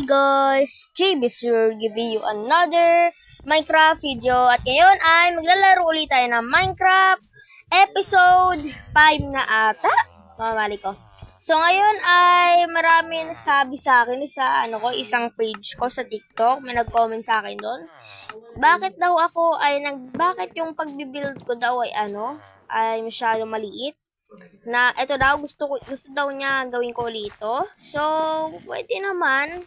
Hey guys, JB's here giving you another Minecraft video. At ngayon ay maglalaro ulit tayo ng Minecraft episode 5 na ata. Mamali ko. So ngayon ay marami nagsabi sa akin sa isang page ko sa TikTok. May nag-comment sa akin doon. Bakit bakit yung pagbi-build ko daw ay masyado maliit? Na ito daw gusto daw niya gawin ko ulit ito. So, pwede naman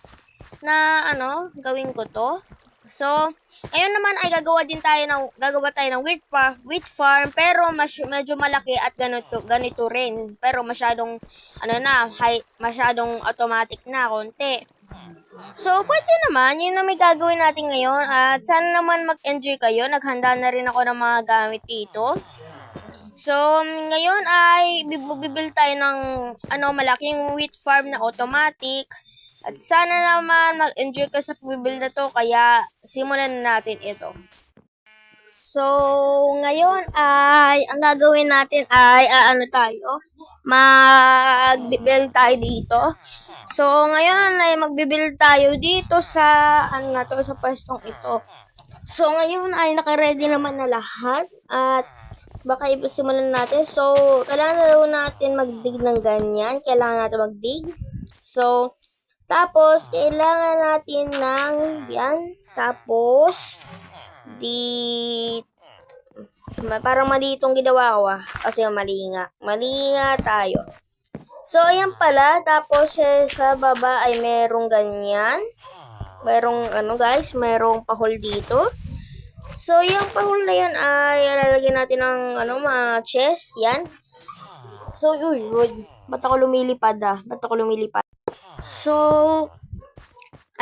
na gawin ko to. So, ngayon naman ay gagawa tayo ng wheat farm pero medyo malaki at ganito rin. Pero masyadong masyadong automatic na konti. So, pwede naman, yun na may gagawin natin ngayon at sana naman mag-enjoy kayo. Naghanda na rin ako ng mga gamit dito. So, ngayon ay bibuild tayo ng malaking wheat farm na automatic. At sana naman mag-enjoy ka sa pag-build na to, kaya simulan na natin ito. So, ngayon ay ang gagawin natin ay mag-build tayo dito. So, ngayon ay mag-build tayo dito sa sa pwestong ito. So, ngayon ay naka-ready naman na lahat at baka ipasimulan natin. So, kailangan na daw natin mag-dig ng ganyan. Kailangan natin mag-dig. So, tapos, kailangan natin ng yan. Tapos, parang mali itong ginawa ko kasi mali nga. Mali nga tayo. So, ayan pala. Tapos, sa baba ay merong ganyan. Merong guys, merong pahol dito. So, yung pahol na yan ay lalagyan natin ng mga chest. Yan. So, ba't ako lumilipad Ba't ako lumilipad? So,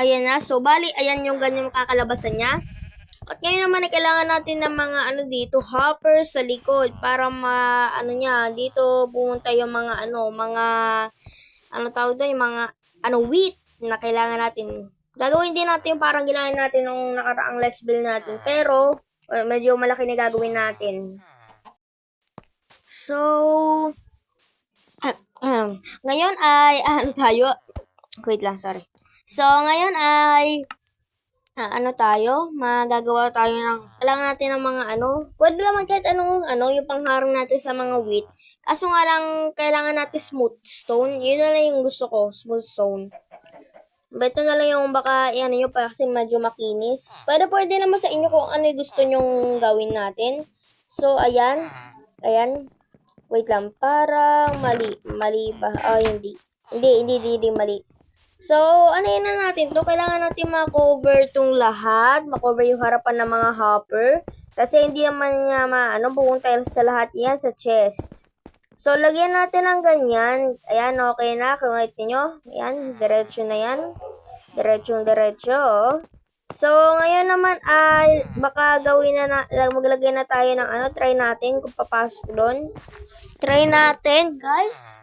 ayan na. So, bali, ayan yung ganyan makakalabasan niya. At ngayon naman, kailangan natin ng mga dito, hoppers sa likod para dito pumunta yung mga tawag doon, yung mga wheat na kailangan natin. Gagawin din natin yung parang ginawin natin nung nakaraang let's build natin. Pero, medyo malaki na gagawin natin. So, ngayon ay, wait lang, sorry. So, ngayon ay, magagawa tayo kailangan natin ng mga pwede naman kahit yung pangharang natin sa mga wheat. Kaso nga lang, kailangan natin smooth stone. Yun na lang yung gusto ko, smooth stone. Ito na lang yung baka nyo pa kasi medyo makinis. Pero pwede naman sa inyo kung ano yung gusto nyong gawin natin. So, ayan. Ayan. Wait lang. Parang mali. Mali ba? Hindi. Hindi mali. So, yun na natin to. Kailangan natin ma-cover tong lahat. Ma-cover yung harapan ng mga hopper. Kasi hindi naman niya pupunta sa lahat yan sa chest. So, lagyan natin ng ganyan. Ayan, okay na. Kung nakita nyo. Ayan, diretso na yan. Diretso. So, ngayon naman ay baka maglagay na tayo ng try natin kung papasok doon. Try natin, guys.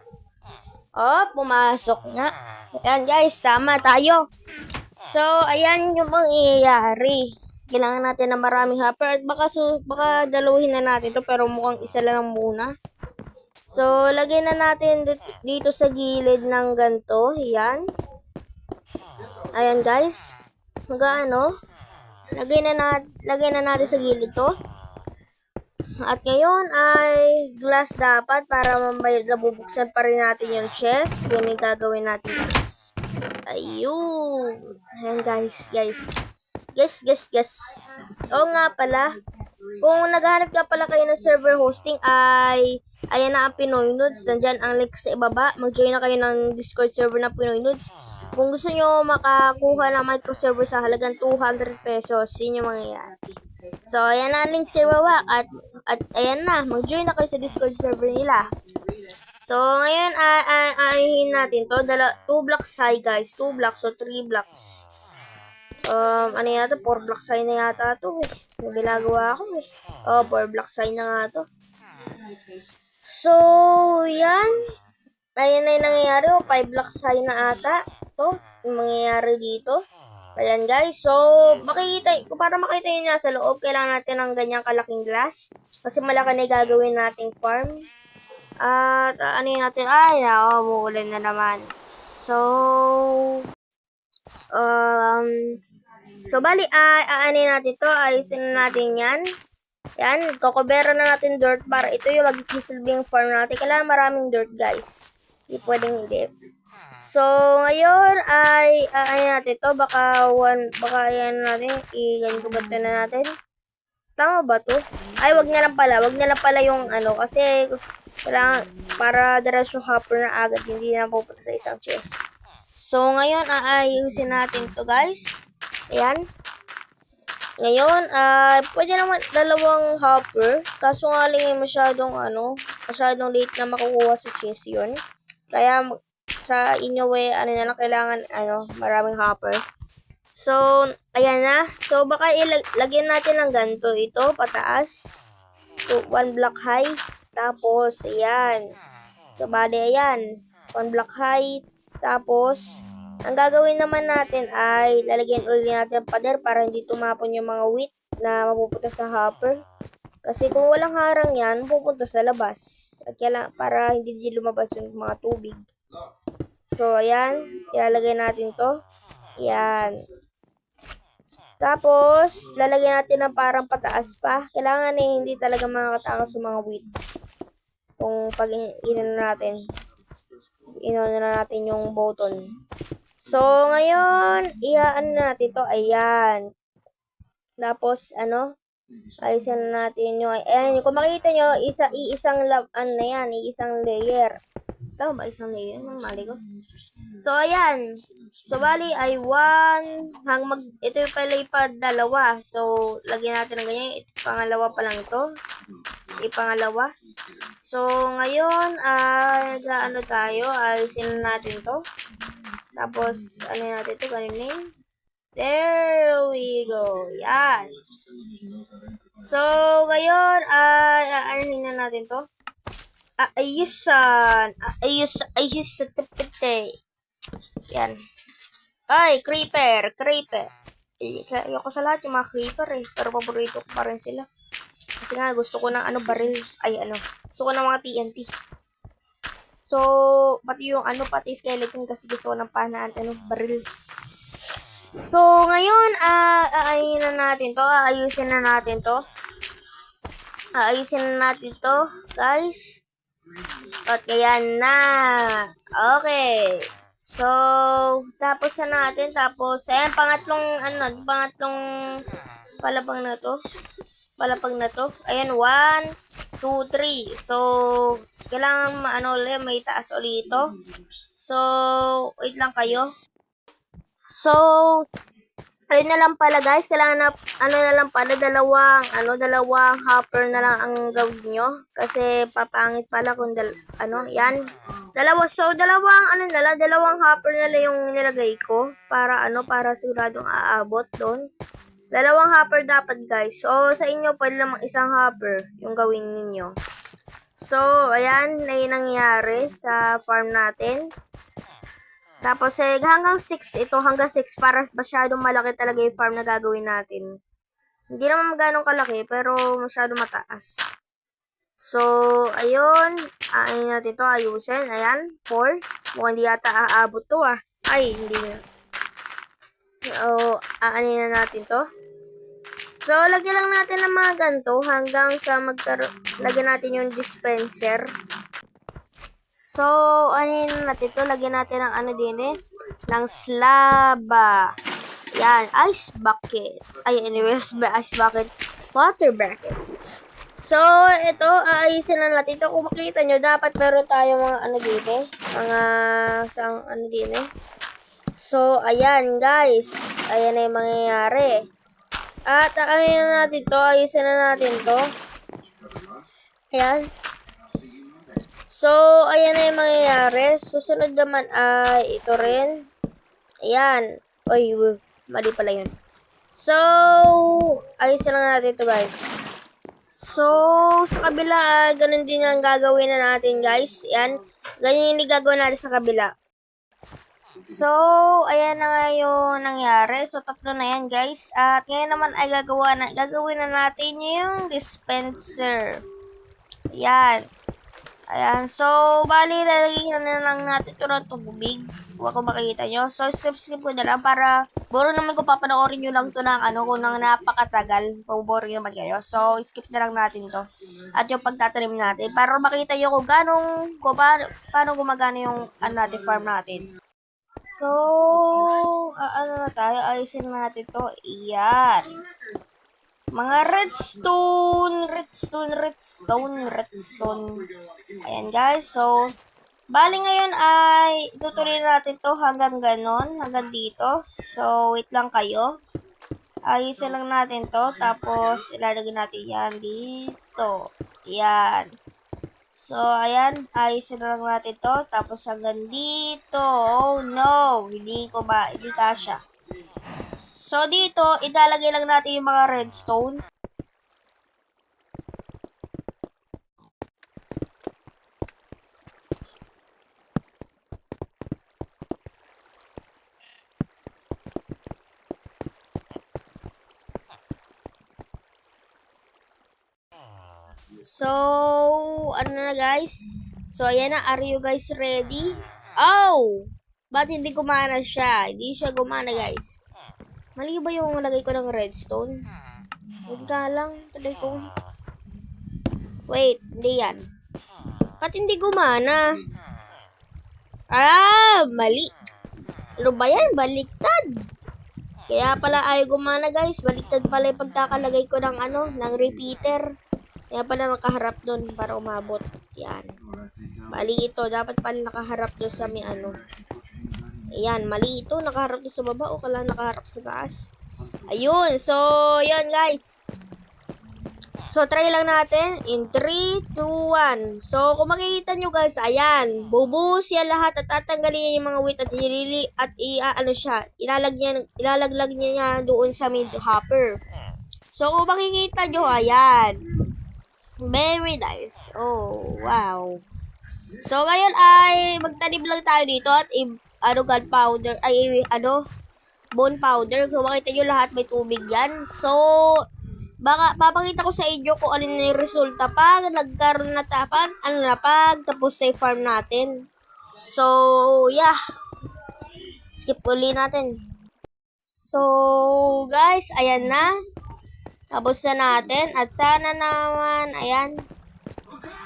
Pumasok nga. Ayan, guys, tama tayo. So, ayan yung mangyayari. Kailangan natin ng maraming hopper. At baka dalawihin na natin to pero mukhang isa lang muna. So, lagay na natin dito sa gilid ng ganito. Ayan. Ayan, guys. Lagay na natin sa gilid to. At ngayon ay glass dapat para nabubuksan pa rin natin yung chest. Yan yung gagawin natin, guys. Ayun. Ayan, guys. Guys. Oo nga pala. Kung naghahanap ka pala kayo ng server hosting ay ayan na ang Pinoy Nudes. Nandyan ang link sa ibaba. Mag-join na kayo ng Discord server ng Pinoy Nudes. Kung gusto nyo makakuha ng micro server sa halagang 200 pesos, yun yung mangyayari. So, ayan na ang link sa ibaba. At ayan na, mag-join na kayo sa Discord server nila. So, ngayon ayin natin to. 2 blocks high, guys. 2 blocks o 3 blocks. 4 blocks high na yata to Ginagawa ko 4 blocks high na nga to. So, yan. Ayan na yung nangyayari. 5 blocks high na ata. To, yung mangyayari dito. Ayan, guys. So, para makita nyo nasa loob, kailangan natin ng ganyang kalaking glass. Kasi malaki na yung gagawin nating farm. At, natin? Umuulan na naman. So, So, bali, aanin natin to. Ayusin natin yan. Yan, kokobera na natin dirt para ito yung magsisilbing farm natin. Kailangan maraming dirt, guys. Hindi pwedeng hindi. So, ngayon ay aanin natin to. Baka ayan natin. I-ganito ba ito na natin? Tama ba to? Ay, wag na lang pala. Wag na lang pala yung ano. Kasi, kailangan, para diretso hopper na agad. Hindi na pupunta sa isang chest. So, ngayon, aayusin natin to, guys. Ayan. Ngayon, pwede naman dalawang hopper. Kaso nga lang masyadong late na makukuha sa chest yun. Kaya, sa inyo, ano na lang, kailangan, maraming hopper. So, ayan na. So, baka lagyan natin ng ganito. Ito, pataas. So, 1 block high. Tapos, ayan. So, bali, ayan. 1 block high. Tapos, ang gagawin naman natin ay lalagyan ulit natin ang pader para hindi tumapon yung mga wheat na mapupunta sa hopper. Kasi kung walang harang yan, pupunta sa labas. At kailangan, para hindi lumabas yung mga tubig. So, ayan. Ilalagay natin to. Ayan. Tapos, lalagyan natin ng parang pataas pa. Kailangan hindi talaga makakatakas sa mga wheat. Kung pag inano na natin yung button. So, ngayon, iaan natin to. Ayan. Tapos, ayusin natin yung, ayan, kung makita nyo, iisang layer. Tama ba? Isang layer? Mali ko. So, ayan. So, bali ay 1 ito yung pala yung dalawa. So, lagyan natin ng ganyan. Pangalawa pa lang ito. Pangalawa. So, ngayon, tayo, ayusin natin to. Tapos, natin ito, ganun. There we go. Yan. So, ngayon, aanin na natin to. Ayusan. Tapite. Yan. Ay, creeper. Ayoko sa lahat yung mga creeper pero paborito ko pa rin sila. Kasi nga, gusto ko ng baril. Gusto ko ng mga TNT. So, pati skeleton kasi gusto ko ng panaan, baril. So, ngayon, ayusin na natin to. Guys. At kaya na. Okay. So, tapos na natin. Ayan, pangatlong palapag na to. Ayan, 1, 2, 3. So, kailangan may taas ulit ito. So, wait lang kayo. So, ayun na lang pala guys, kailangan dalawang hopper na lang ang gawin nyo. Kasi papangit pala kung yan. Dalawang hopper na lang yung nilagay ko para siguradong aabot doon. Dalawang hopper dapat guys. So, sa inyo pwede lamang isang hopper yung gawin ninyo. So, ayan na yung nangyari sa farm natin. Tapos, hanggang 6 para masyadong malaki talaga yung farm na gagawin natin. Hindi naman ganong kalaki, pero masyadong mataas. So, ayun. Natin to ayusin. Ayan, 4. Mukhang hindi yata aabot to Ay, hindi na. So, na natin to. So, lagyan lang natin ng mga ganito hanggang sa lagyan natin yung dispenser. So, natin to? Lagyan natin ng ng slaba. Yan, ice bucket. Anyways, ice bucket. Water bucket. So, ito, aayusin na natin ito. Kung makita nyo, dapat meron tayo mga So, ayan, guys. Ayan na yung mangyayari. At, ayusin na natin to. Ayan. So, ayan na yung mangyayari. Susunod naman ay ito rin. Ayan. Oy, mali pala yun. So, ayusin lang natin ito guys. So, sa kabila, ganun din ang gagawin na natin guys. Ayan. Ganyan yung gagawin natin sa kabila. So, ayan na nga yung nangyari. So, tatlo na yan guys. At ngayon naman ay gagawin na natin yung dispenser. Ayan. Ayan. So, bali, lalagyan na lang natin ito ng tubig. Kung makikita nyo. So, skip ko na lang para buro naman kung papanoorin nyo lang ito ng kung nang napakatagal. Kung boring naman kayo. So, skip na lang natin to. At yung pagtatanim natin. Para makita nyo kung paano gumagana yung natin, farm natin. So, ano na tayo? Ayusin natin to. Iyan. Mga redstone. Ayan guys, so, bali ngayon ay itutuloy natin to hanggang ganon, hanggang dito. So, wait lang kayo. Ayusin lang natin to, tapos ilalagay natin yan dito. Ayan. So, ayan, ayusin lang natin to, tapos hanggang dito. Oh no, hindi kasya. So, dito, ilalagay lang natin yung mga redstone. So, ano na guys? So, ayan na. Are you guys ready? Oh! Ba't hindi gumana siya? Hindi siya gumana guys. Mali ba yung lagay ko ng redstone? Huwag ka lang. Tuloy ko. Wait, hindi yan. Ba't hindi gumana? Ah, mali. Ano ba yan? Baliktad. Kaya pala ayaw gumana guys. Baliktad pala yung pagkakalagay ko ng ng repeater. Kaya pala nakaharap doon para umabot. Yan. Mali ito. Dapat pala nakaharap doon sa may Ayan, mali ito. Nakaharap doon sa baba o kala nakaharap sa taas. Ayun. So, yan guys. So, try lang natin. In 3, 2, 1. So, kung makikita nyo guys, ayan. Bubuhos yan lahat at tatanggalin niya yung mga wheat at ilalaglag niya doon sa mid hopper. So, kung makikita nyo, ayan. Very nice. Oh, wow. So, ngayon ay magtanim lang tayo dito at gunpowder, bone powder. Kung makita nyo lahat may tubig yan. So, baka papakita ko sa inyo kung ano na yung resulta pag nagkaroon na tapos sa farm natin. So, yeah. Skip uli natin. So, guys, ayan na. Tapos na natin. At sana naman, ayan.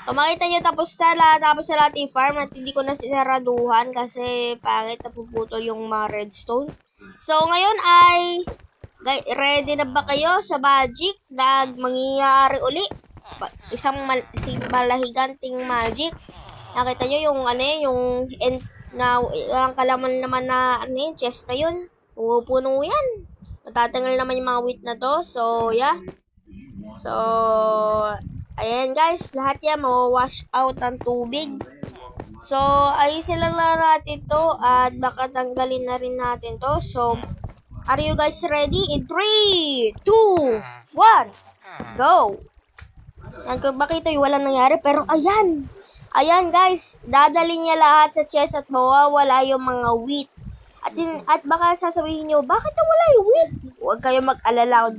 Kung makita nyo, tapos na lahat i-farm at hindi ko na sinaraduhan kasi pangit na puputol yung mga redstone. So, ngayon ay ready na ba kayo sa magic na mangyayari uli? Isang malahiganting magic. Nakita nyo yung yung kalaman naman na chest na yun. Pupuno yan. Matatanggal naman yung mga wheat na to. So, yeah. So, ayan guys, lahat yan mawawash out ang tubig. So, ayusin lang natin to at baka tanggalin na rin natin to. So, are you guys ready? In 3, 2, 1, go! Yan, kung makita yung walang nangyari, pero ayan! Ayan guys, dadalhin niya lahat sa chest at mawawala yung mga wheat. At baka sasabihin nyo, bakit nawala yung wheat? Huwag kayo mag-alala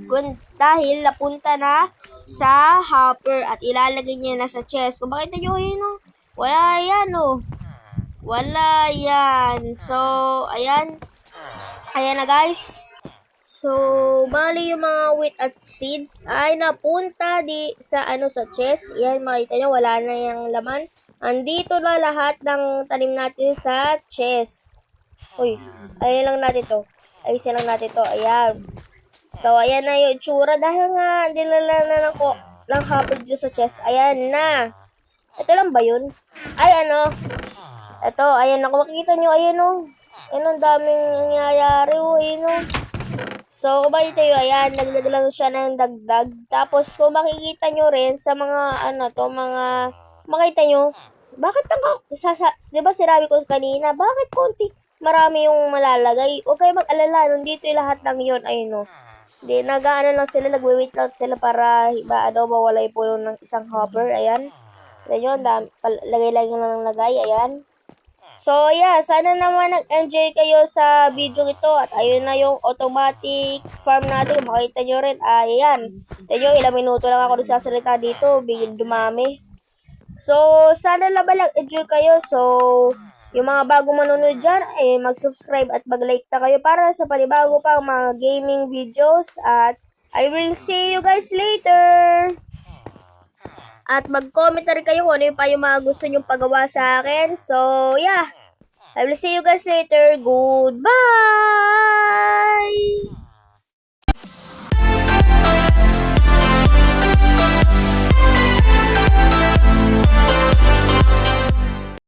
dahil napunta na sa hopper at ilalagay niya na sa chest. Kung makita nyo, wala yan Wala yan. So, ayan. Ayan na guys. So, bali yung mga wheat at seeds ay napunta sa chest. Yan, makita nyo, wala na yung laman. Andito na lahat ng tanim natin sa chest. Uy, ayun lang natin to. Ayusin lang natin to. Ayan. So, ayan na yung itsura. Dahil nga, dinala na ng hopper dito sa chest. Ayan na. Ito lang ba yun? Ay, Ito, ayan na. Kung makikita nyo, ayan Ayan, ang daming nangyayari. Ayan So, kung makikita nyo, ayan. Nagdag lang siya ng dagdag. Tapos, kung makikita nyo rin sa mga, makita nyo, bakit diba sinabi ko kanina, bakit marami yung malalagay? Huwag kayo mag-alala, nandito yung lahat ng yun, ayun Hindi, lang sila, nagwe-wait lang sila para, mawala yung puno ng isang hopper, ayan. Ayan yun, lagay-lagay lang ng lagay, ayan. So, yeah, sana naman nag-enjoy kayo sa video ito at ayun na yung automatic farm natin. Makita nyo rin, ayan. Tayo, ilang minuto lang ako nagsasalita dito, bigil dumami. So, sana lang enjoy kayo. So, yung mga bagong manonood dyan, mag-subscribe at mag-like na kayo para sa panibago pang mga gaming videos. At I will see you guys later! At mag-comment na rin kayo kung ano pa yung mga gusto nyong pagawa sa akin. So, yeah. I will see you guys later. Goodbye!